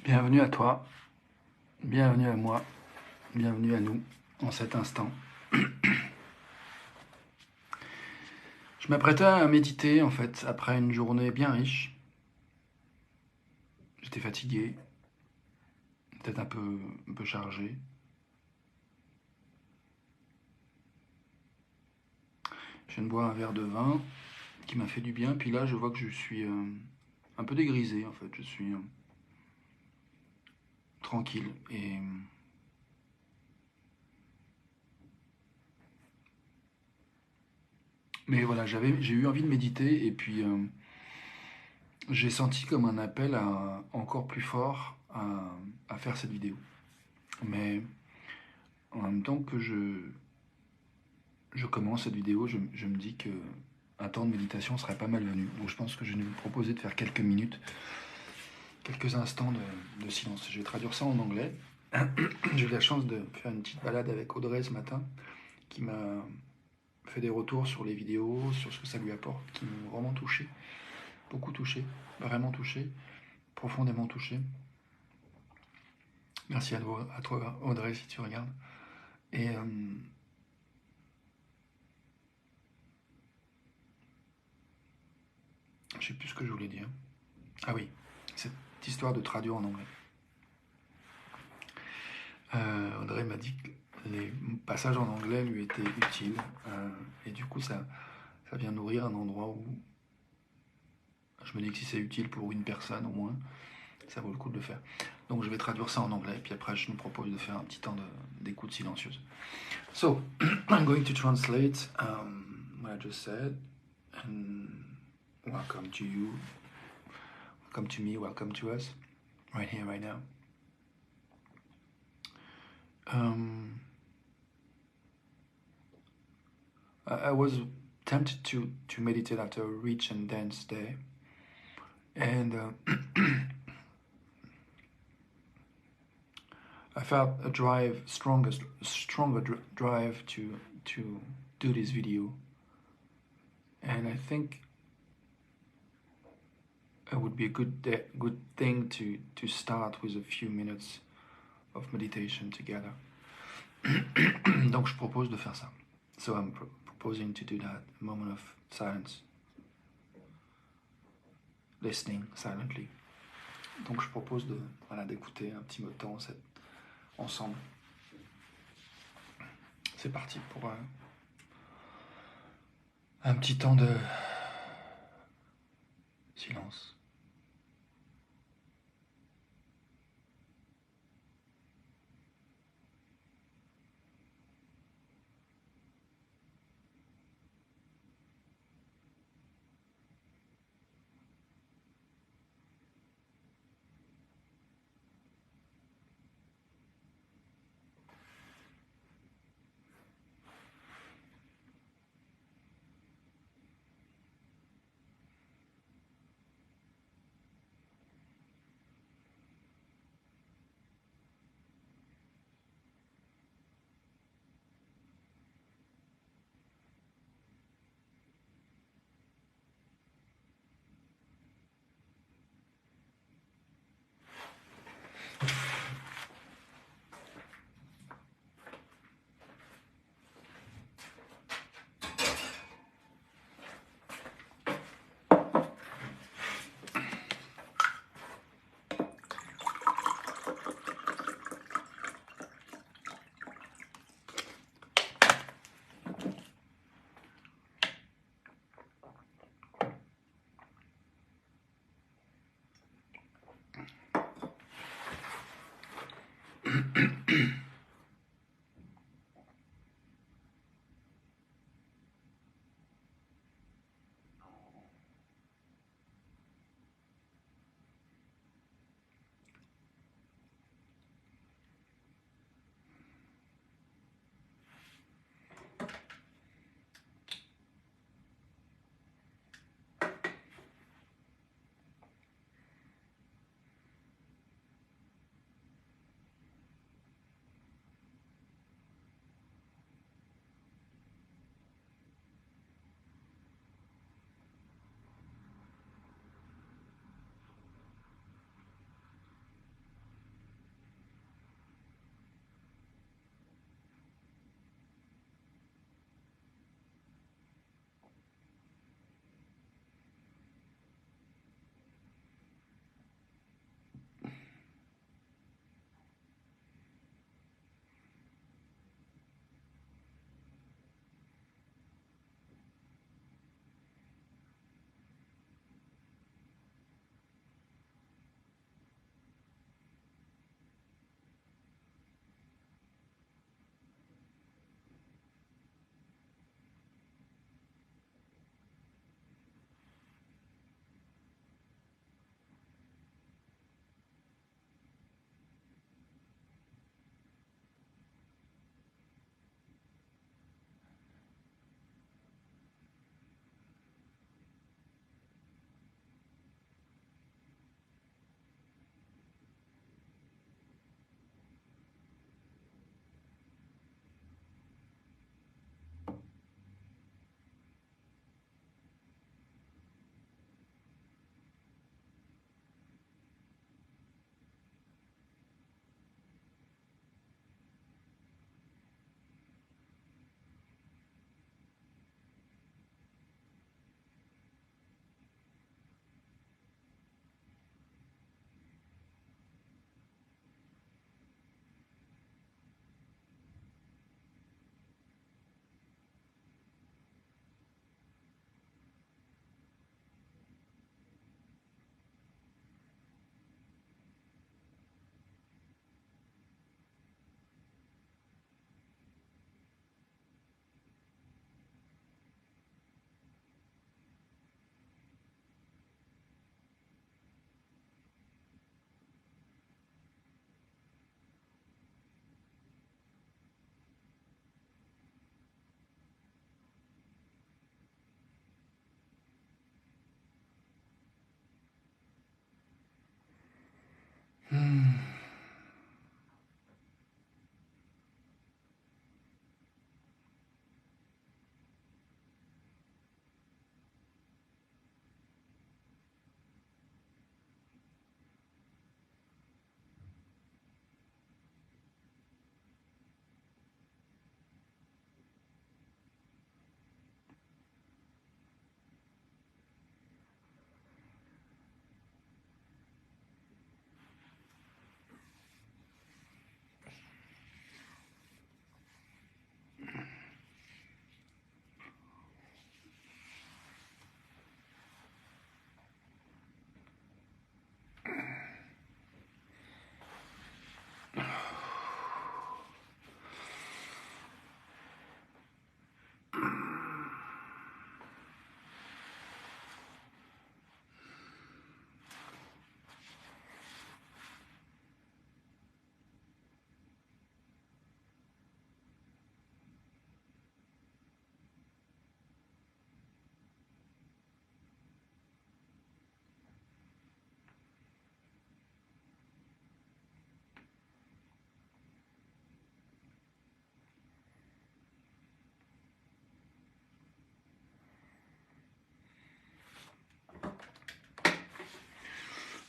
Bienvenue à toi, bienvenue à moi, bienvenue à nous en cet instant. Je m'apprêtais à méditer en fait après une journée bien riche. J'étais fatigué, peut-être un peu chargé. Je viens de boire un verre de vin qui m'a fait du bien, puis là je vois que je suis un peu dégrisé en fait, je suis tranquille et mais voilà, j'ai eu envie de méditer et puis j'ai senti comme un appel encore plus fort à faire cette vidéo. Mais en même temps que je commence cette vidéo, je me dis que un temps de méditation serait pas mal venu. Donc je pense que je vais vous proposer de faire quelques minutes, quelques instants de silence. Je vais traduire ça en anglais. J'ai eu la chance de faire une petite balade avec Audrey ce matin, qui m'a fait des retours sur les vidéos, sur ce que ça lui apporte, qui m'ont vraiment touché, beaucoup touché, vraiment touché, profondément touché. Merci à toi Audrey si tu regardes. Et je sais plus ce que je voulais dire. Ah oui, cette histoire de traduire en anglais. Audrey m'a dit que les passages en anglais lui étaient utiles. Et du coup, ça vient nourrir un endroit où je me dis que si c'est utile pour une personne au moins, ça vaut le coup de le faire. Donc je vais traduire ça en anglais, puis après je nous propose de faire un petit temps d'écoute silencieuse. So, I'm going to translate what I just said. And welcome to you, welcome to me, welcome to us, right here, right now. I was tempted to meditate after a rich and dense day, and I felt a stronger drive to do this video, and I think it would be a good thing to start with a few minutes of meditation together. Donc je propose de faire ça. So I'm proposing to do that, a moment of silence, listening silently. Donc je propose d'écouter un petit mot de temps ensemble. C'est parti pour un petit temps de silence.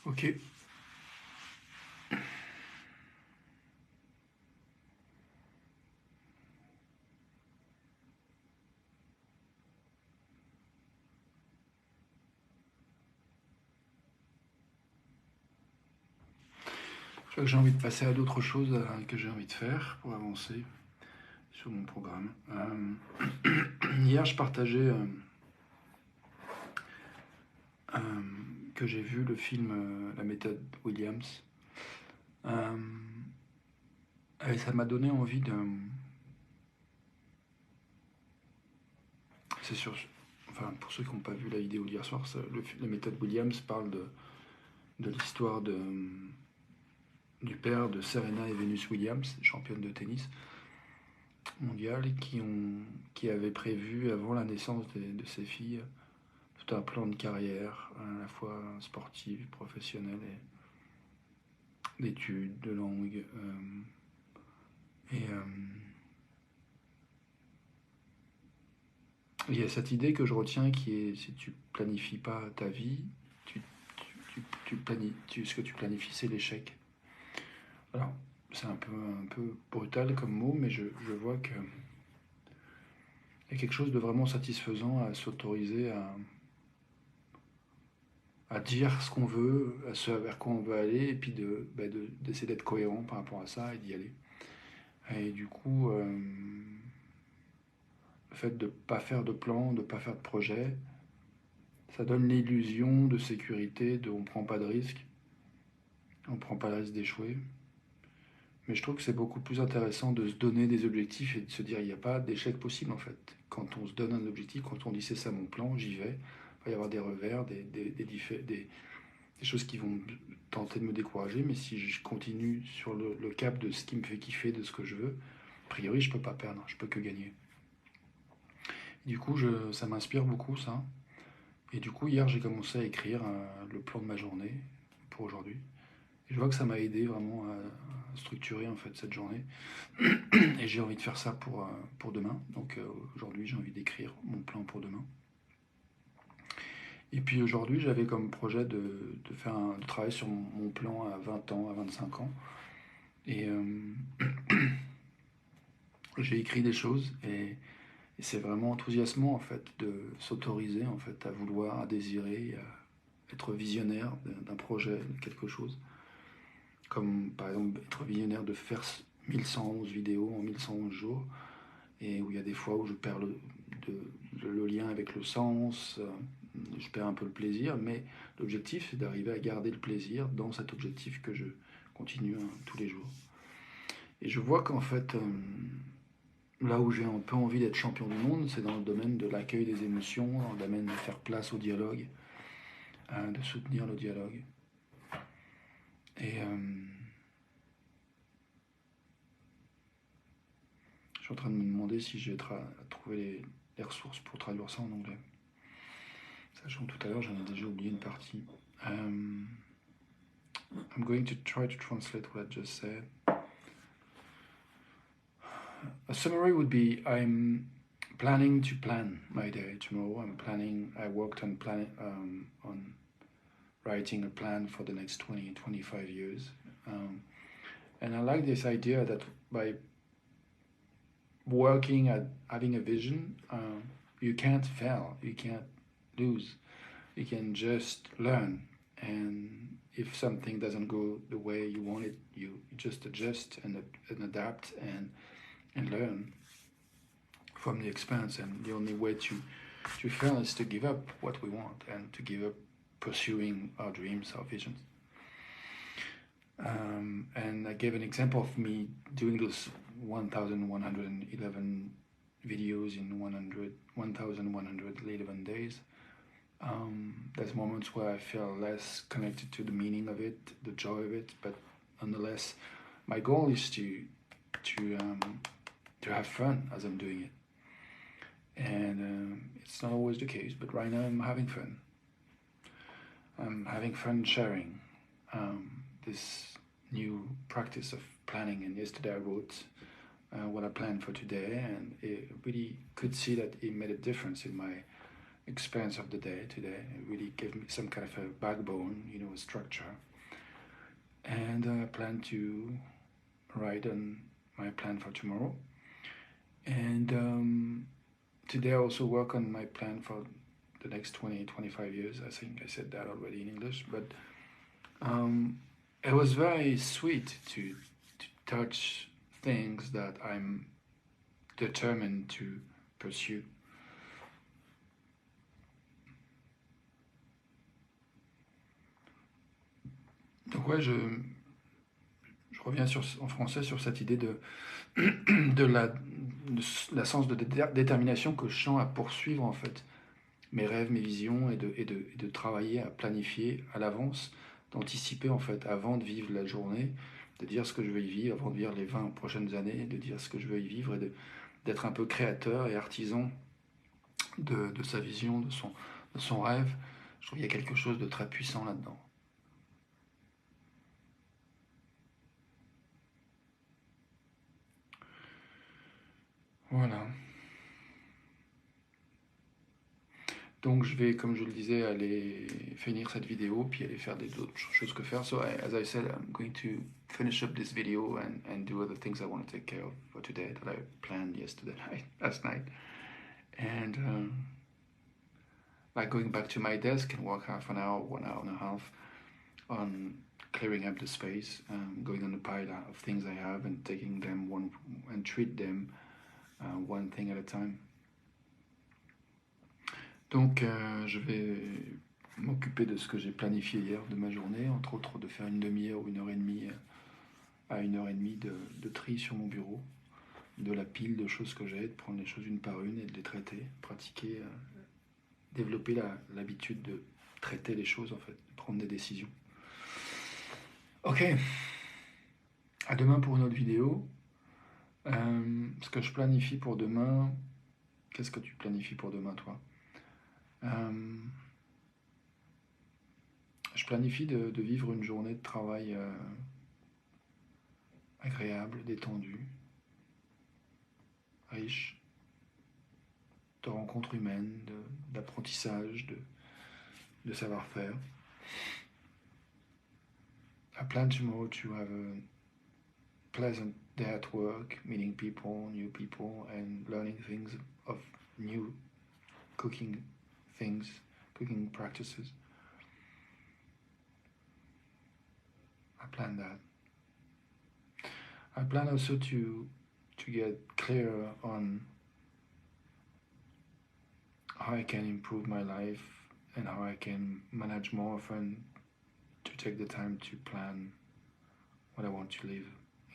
Ok. Je crois que j'ai envie de passer à d'autres choses que j'ai envie de faire pour avancer sur mon programme. Hier, je partageais que j'ai vu le film La méthode Williams. Et ça m'a donné envie de... C'est sûr, enfin, pour ceux qui n'ont pas vu la vidéo d'hier soir, la méthode Williams parle de l'histoire du père de Serena et Venus Williams, championnes de tennis mondiales, qui avaient prévu, avant la naissance de ses filles, tout un plan de carrière, à la fois sportive, professionnelle, et d'études, de langue. Il y a cette idée que je retiens qui est, si tu planifies pas ta vie, ce que tu planifies, c'est l'échec. Alors, c'est un peu brutal comme mot, mais je vois que il y a quelque chose de vraiment satisfaisant à s'autoriser à dire ce qu'on veut, à ce vers quoi on veut aller, et puis d'essayer d'être cohérent par rapport à ça et d'y aller. Et du coup, le fait de ne pas faire de plan, de ne pas faire de projet, ça donne l'illusion de sécurité, on ne prend pas de risque, on ne prend pas le risque d'échouer. Mais je trouve que c'est beaucoup plus intéressant de se donner des objectifs et de se dire il n'y a pas d'échec possible en fait. Quand on se donne un objectif, quand on dit c'est ça mon plan, j'y vais, il va y avoir des revers, des choses qui vont tenter de me décourager, mais si je continue sur le cap de ce qui me fait kiffer, de ce que je veux, a priori je peux pas perdre, je peux que gagner. Et du coup, ça m'inspire beaucoup ça. Et du coup, hier j'ai commencé à écrire le plan de ma journée pour aujourd'hui. Et je vois que ça m'a aidé vraiment à structurer en fait cette journée. Et j'ai envie de faire ça pour demain. Donc aujourd'hui, j'ai envie d'écrire mon plan pour demain. Et puis aujourd'hui, j'avais comme projet de travailler sur mon plan à 20 ans, à 25 ans. Et j'ai écrit des choses et c'est vraiment enthousiasmant en fait de s'autoriser en fait à vouloir, à désirer, à être visionnaire d'un projet, de quelque chose. Comme par exemple être visionnaire de faire 1111 vidéos en 1111 jours. Et où il y a des fois où je perds le lien avec le sens, je perds un peu le plaisir, mais l'objectif c'est d'arriver à garder le plaisir dans cet objectif que je continue tous les jours. Et je vois qu'en fait, là où j'ai un peu envie d'être champion du monde, c'est dans le domaine de l'accueil des émotions, dans le domaine de faire place au dialogue, de soutenir le dialogue. Et je suis en train de me demander si je vais trouver les ressources pour traduire ça en anglais. Sachant que tout à l'heure, j'en ai déjà oublié une partie. I'm going to try to translate what I just said. A summary would be I'm planning to plan my day tomorrow. I worked on writing a plan for the next 20-25 years. And I like this idea that by working at having a vision, you can't fail, you can't lose, you can just learn. And if something doesn't go the way you want it, you just adjust and adapt and learn from the experience. And the only way to fail is to give up what we want and to give up pursuing our dreams, our visions. And I gave an example of me doing those 1,111 videos in 1,111 days. There's moments where I feel less connected to the meaning of it, the joy of it, but nonetheless, my goal is to have fun as I'm doing it. And it's not always the case, but right now I'm having fun. I'm having fun sharing this new practice of planning. And yesterday I wrote what I planned for today, and it really could see that it made a difference in my experience of the day today. It really gave me some kind of a backbone, a structure. And I plan to write on my plan for tomorrow. And today I also work on my plan for the next 20, 25 years. I think I said that already in English, but it was very sweet to touch things that I'm determined to pursue. Donc ouais, je reviens en français sur cette idée de la sens de détermination que je sens à poursuivre en fait mes rêves, mes visions et de travailler à planifier à l'avance, d'anticiper en fait avant de vivre la journée, de dire ce que je veux y vivre avant de vivre les 20 prochaines années, de dire ce que je veux y vivre et d'être un peu créateur et artisan de sa vision, de son rêve. Je trouve qu'il y a quelque chose de très puissant là-dedans. Voilà. Donc je vais, comme je le disais, aller finir cette vidéo, puis aller faire d'autres choses que faire. So as I said, I'm going to finish up this video and do other things I want to take care of for today that I planned last night. And like going back to my desk and work half an hour, 1 hour and a half on clearing up the space, going on the pile of things I have and taking them and treat them one thing at a time. Donc je vais m'occuper de ce que j'ai planifié hier de ma journée, entre autres de faire une demi-heure ou 1 heure et demie à 1 heure et demie de tri sur mon bureau, de la pile de choses que j'ai, de prendre les choses une par une et de les traiter, pratiquer, développer l'habitude de traiter les choses en fait, de prendre des décisions. Ok, à demain pour une autre vidéo. Ce que je planifie pour demain, qu'est-ce que tu planifies pour demain toi? Je planifie de vivre une journée de travail agréable, détendue, riche, de rencontres humaines, d'apprentissage, de savoir-faire. I plan tomorrow to have a pleasant day at work, meeting people, new people, and learning things of new cooking things, cooking practices. I plan that. I plan also to get clearer on how I can improve my life and how I can manage more often to take the time to plan what I want to live,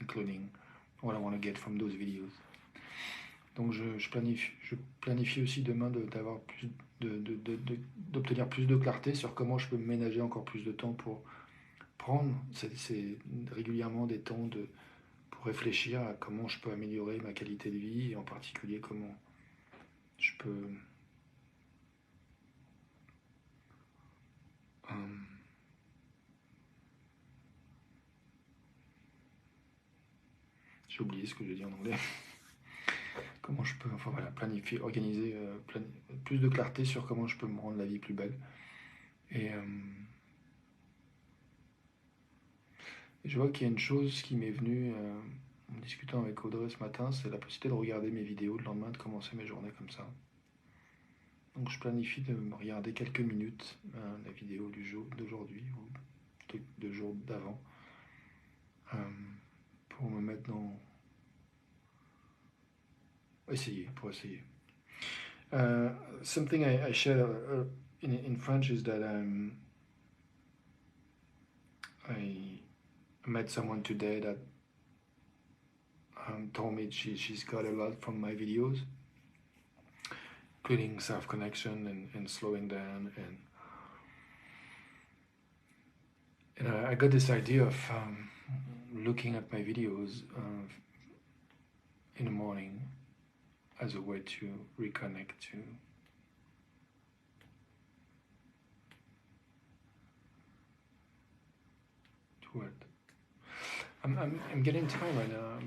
including what I want to get from those videos. Donc je planifie aussi demain d'obtenir plus de clarté sur comment je peux me ménager encore plus de temps pour prendre régulièrement des temps pour réfléchir à comment je peux améliorer ma qualité de vie et en particulier comment je peux j'ai oublié ce que je dis en anglais. Comment je peux, enfin voilà, planifier, organiser, plus de clarté sur comment je peux me rendre la vie plus belle. Et je vois qu'il y a une chose qui m'est venue en discutant avec Audrey ce matin, c'est la possibilité de regarder mes vidéos le lendemain, de commencer mes journées comme ça. Donc je planifie de me regarder quelques minutes la vidéo d'aujourd'hui ou de jours d'avant pour me mettre dans... pour essayer. Something I shared in French is that I met someone today that told me she's got a lot from my videos, including self-connection and slowing down. And I got this idea of looking at my videos in the morning as a way to reconnect to what? I'm getting tired right now.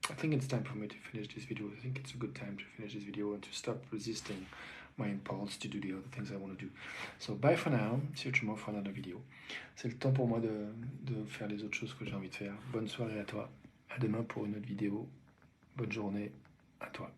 I think it's time for me to finish this video. I think it's a good time to finish this video and to stop resisting my impulse to do the other things I want to do. So bye for now, see you tomorrow for another video. C'est le temps pour moi de faire les autres choses que j'ai envie de faire. Bonne soirée à toi, à demain pour une autre vidéo. Bonne journée à toi.